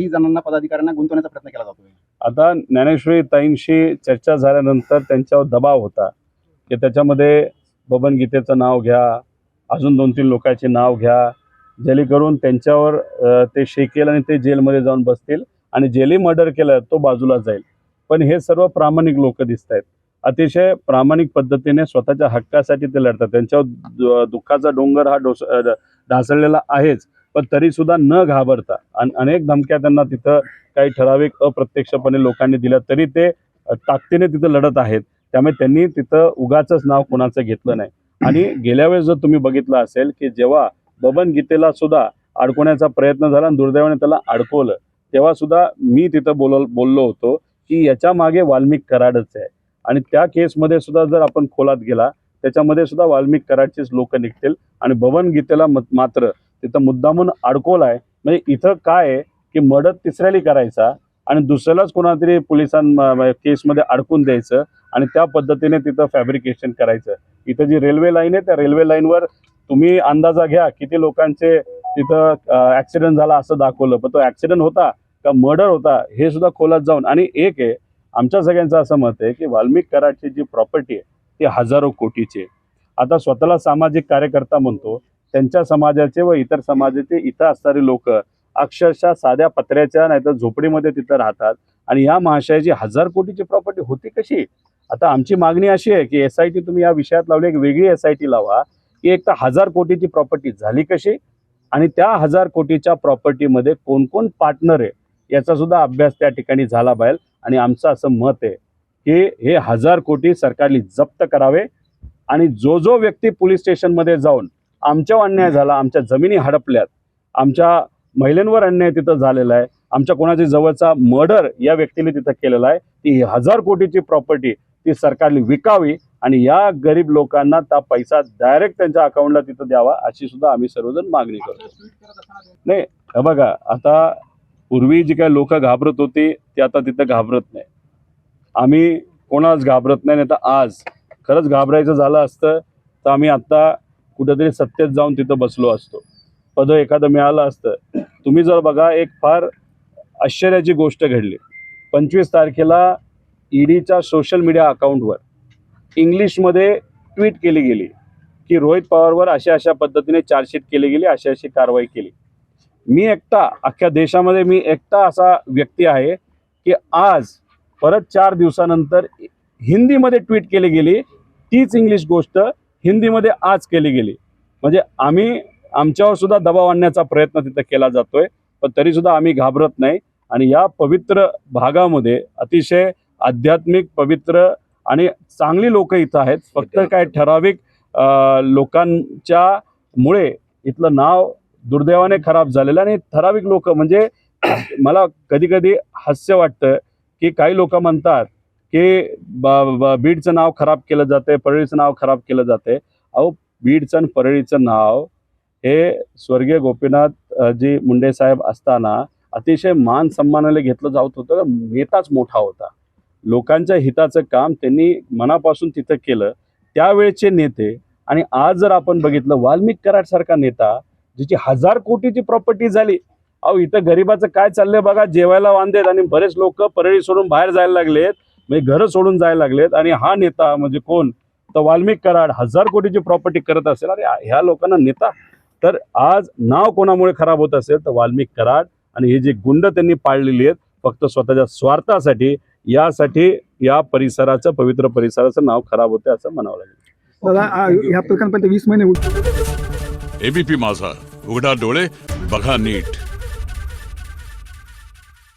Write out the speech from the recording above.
काही जणांना पदाधिकाऱ्यांना गुंतवण्याचा प्रयत्न केला जातोय. आता ज्ञानेश्वरी ताईंशी चर्चा झाल्यानंतर त्यांच्यावर दबाव होता की त्याच्यामध्ये बबन गीतेचं नाव घ्या, अजून 2-3 लोकांचे नाव घ्या, जेणेकरून त्यांच्यावर ते शेकेल आणि ते जेलमध्ये जाऊन बसतील आणि जेली मर्डर केलं तो बाजूला जाईल. पण हे सर्व प्रामाणिक लोक दिसत आहेत, अतिशय प्रामाणिक पद्धतीने स्वतःच्या हक्कासाठी ते लढतात. त्यांच्यावर दुःखाचा डोंगर हा ढासळलेला आहेच, पण तरी सुद्धा न घाबरता अनेक धमक्या त्यांना तिथं काही ठराविक अप्रत्यक्षपणे लोकांनी दिल्या तरी ते ताकदीने तिथं लढत आहेत. त्यामुळे त्यांनी तिथं उगाचच नाव कोणाचं घेतलं नाही. आणि गेल्या वेळेस जर तुम्ही बघितलं असेल की जेव्हा बबन गीतेला सुद्धा अडकवण्याचा प्रयत्न झाला आणि दुर्दैवाने त्याला अडकवलं, तेव्हा सुद्धा मी तिथं बोललो होतो की याच्या मागे वाल्मिक कराडच आहे. आणि त्या केसमध्ये सुद्धा जर आपण खोलात गेला त्याच्यामध्ये सुद्धा वाल्मिक कराडचेच लोक निघतील आणि बबन गीतेला मात्र तिथं मुद्दामून अडकवलाय. म्हणजे इथं काय आहे की मर्डर तिसऱ्याला करायचा आणि दुसऱ्यालाच कोणातरी केसमध्ये अडकून द्यायचं आणि त्या पद्धतीने तिथं फॅब्रिकेशन करायचं. इथं जी रेल्वे लाईन आहे त्या रेल्वे लाईनवर तुम्ही अंदाजा घ्या किती लोकांचे तिथं ॲक्सिडेंट झाला असं दाखवलं, पण तो ॲक्सिडेंट होता का मर्डर होता हे सुद्धा खोलात जाऊन. आणि एक आहे आमच्या सगळ्यांचं असं मत आहे की वाल्मिक कराडची जी प्रॉपर्टी आहे ती हजारो कोटीची आहे. आता स्वतःला सामाजिक कार्यकर्ता म्हणतो, त्यांच्या समाजाचे व इतर समाजाचे इथं असणारे लोक अक्षरशः साध्या पत्र्याच्या नाहीतर झोपडीमध्ये तिथं राहतात आणि या महाशयाची 1000 कोटीची प्रॉपर्टी होती कशी? आता आमची मागणी अशी आहे की SIT तुम्ही या विषयात लावली, एक वेगळी SIT लावा की एक तर 1000 कोटीची प्रॉपर्टी झाली कशी आणि त्या 1000 कोटीच्या प्रॉपर्टीमध्ये कोण कोण पार्टनर आहे याचा सुद्धा अभ्यास त्या ठिकाणी झाला पाहिजे. आणि आमचं असं मत आहे की हे 1000 कोटी सरकारने जप्त करावे आणि जो व्यक्ती पोलीस स्टेशनमध्ये जाऊन आमच्यावर अन्याय झाला, आमच्या जमिनी हडपल्यात, आमच्या महिलांवर अन्याय तिथं झालेला आहे, आमच्या कोणाच्या जवळचा मर्डर या व्यक्तीने तिथं केलेला आहे, ती 1000 कोटीची प्रॉपर्टी ती सरकारने विकावी आणि या गरीब लोकांना त्या पैसा डायरेक्ट त्यांच्या अकाउंटला तिथं द्यावा अशी सुद्धा आम्ही सर्वजण मागणी करतो. नाही बघा, आता पूर्वी जी काही लोक घाबरत होती ते आता तिथं घाबरत नाही. आम्ही कोणाच घाबरत नाही. तर आज खरंच घाबरायचं झालं असतं तर आम्ही आत्ता कुठेतरी सत्तेत जाऊन तिथं बसलो असतो, पद एखादं मिळालं असतं. तुम्ही जर बघा, एक फार आश्चर्याची गोष्ट घडली. 25 तारखेला ईडीच्या सोशल मीडिया अकाउंटवर इंग्लिशमध्ये ट्विट केली गेली की रोहित पवारवर अशा पद्धतीने चार्जशीट केली गेली, अशी कारवाई केली. मी एकटा अख्ख्या देशामध्ये मी एकटा असा व्यक्ती आहे की आज परत 4 दिवसानंतर हिंदीमध्ये ट्विट केली गेली, तीच इंग्लिश गोष्ट हिंदीमध्ये आज केली गेली. म्हणजे आम्ही आमच्यावर सुद्धा दबाव आणण्याचा प्रयत्न तिथं केला जातोय, पण तरी सुद्धा आम्ही घाबरत नाही. आणि या पवित्र भागामध्ये अतिशय आध्यात्मिक पवित्र आणि चांगली लोक इथं आहेत. फक्त काय ठराविक लोकांच्या मुळे इथलं नाव दुर्दैवाने खराब झालेलं. आणि ठराविक लोक म्हणजे मला कधी कधी हास्य वाटतं की काही लोक म्हणतात की बीडचं नाव खराब केलं जाते, परळीचं नाव खराब केलं जाते. अहो, बीडचं आणि परळीचं नाव हे स्वर्गीय गोपीनाथजी मुंडे साहेब असताना अतिशय मान सन्मानाने घेतलं जात होतं. नेताच मोठा होता, लोकांच्या हिताचं काम त्यांनी मनापासून तिथं केलं, त्यावेळेचे नेते. आणि आज जर आपण बघितलं वाल्मिक कराड सारखा नेता जिची 1000 कोटीची प्रॉपर्टी झाली. अहो, इथं गरिबाचं काय चाललंय बघा, जेवायला वांदेत आणि बरेच लोक परळी सोडून बाहेर जायला लागलेत, म्हणजे घरं सोडून जायला लागलेत. आणि हा नेता म्हणजे कोण, तर वाल्मिक कराड 1000 कोटीची प्रॉपर्टी करत असेल. अरे ह्या लोकांना नेता. तर आज नाव कोणामुळे खराब होत असेल तर वाल्मिक कराड आणि हे जे गुंड त्यांनी पाळलेली आहेत फक्त स्वतःच्या स्वार्थासाठी, यासाठी या परिसराचं, पवित्र परिसराचं नाव खराब होते असं म्हणावं लागेल. या प्रकरणापर्यंत 20 महिने. ABP माझा, उघडा डोळे बघा नीट.